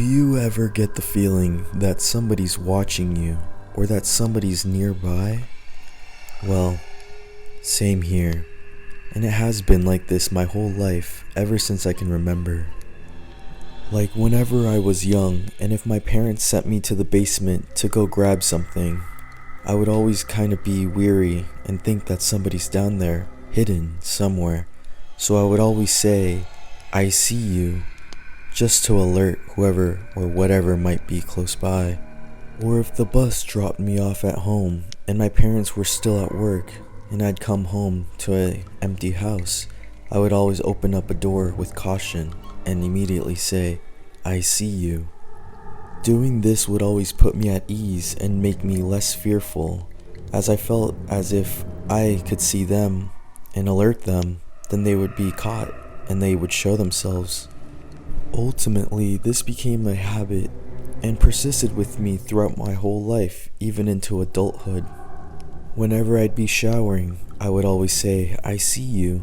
you ever get the feeling that somebody's watching you or that somebody's nearby? Well, same here. And it has been like this my whole life, ever since I can remember. Like whenever I was young, and if my parents sent me to the basement to go grab something, I would always kind of be weary and think that somebody's down there, hidden somewhere. So I would always say, "I see you," just to alert whoever or whatever might be close by. Or if the bus dropped me off at home and my parents were still at work and I'd come home to an empty house, I would always open up a door with caution and immediately say, "I see you." Doing this would always put me at ease and make me less fearful, as I felt as if I could see them and alert them, then they would be caught and they would show themselves. Ultimately, this became a habit and persisted with me throughout my whole life, even into adulthood. Whenever I'd be showering, I would always say, "I see you."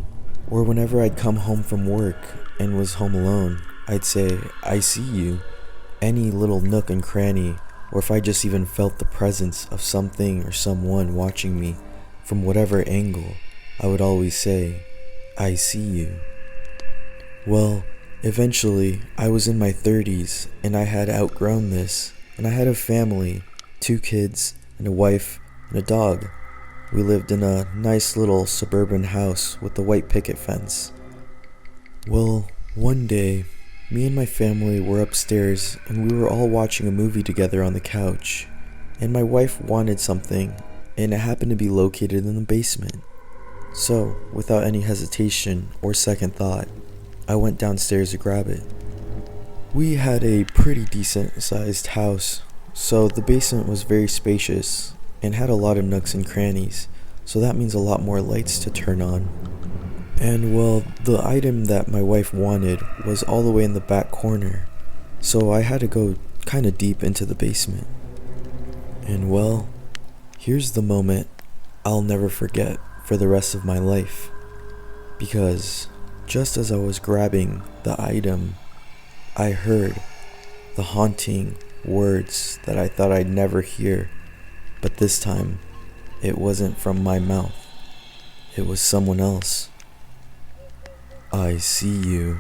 Or whenever I'd come home from work and was home alone, I'd say, "I see you." Any little nook and cranny, or if I just even felt the presence of something or someone watching me from whatever angle, I would always say, "I see you." Well, eventually, I was in my 30s and I had outgrown this, and I had a family, 2 kids, and a wife, and a dog. We lived in a nice little suburban house with a white picket fence. Well, one day, me and my family were upstairs and we were all watching a movie together on the couch, and my wife wanted something, and it happened to be located in the basement. So, without any hesitation or second thought, I went downstairs to grab it. We had a pretty decent sized house, so the basement was very spacious and had a lot of nooks and crannies, so that means a lot more lights to turn on. And well, the item that my wife wanted was all the way in the back corner, so I had to go kinda deep into the basement. And well, here's the moment I'll never forget for the rest of my life, because just as I was grabbing the item, I heard the haunting words that I thought I'd never hear, but this time, it wasn't from my mouth. It was someone else. "I see you."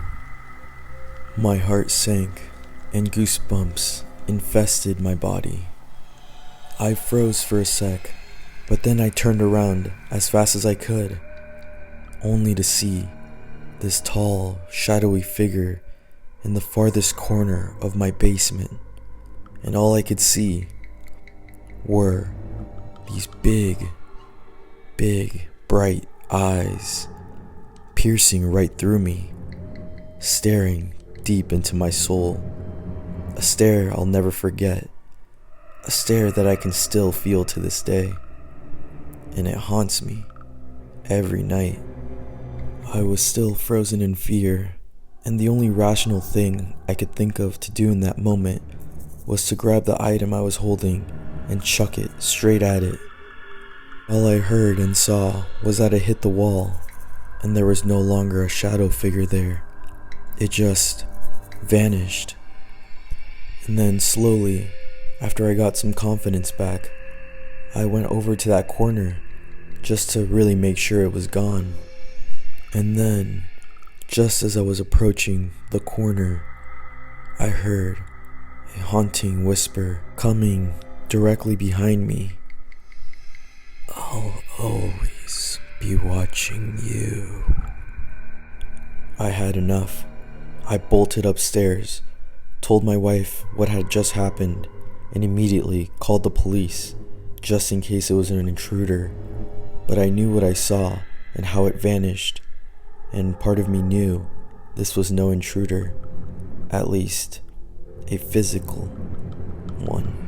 My heart sank, and goosebumps infested my body. I froze for a sec, but then I turned around as fast as I could, only to see this tall, shadowy figure in the farthest corner of my basement, and all I could see were these big, bright eyes piercing right through me, staring deep into my soul. A stare I'll never forget, a stare that I can still feel to this day, and it haunts me every night. I was still frozen in fear, and the only rational thing I could think of to do in that moment was to grab the item I was holding and chuck it straight at it. All I heard and saw was that it hit the wall, and there was no longer a shadow figure there. It just vanished. And then slowly, after I got some confidence back, I went over to that corner just to really make sure it was gone. And then, just as I was approaching the corner, I heard a haunting whisper coming directly behind me. "I'll always be watching you." I had enough. I bolted upstairs, told my wife what had just happened, and immediately called the police, just in case it was an intruder. But I knew what I saw and how it vanished, and part of me knew this was no intruder, at least a physical one.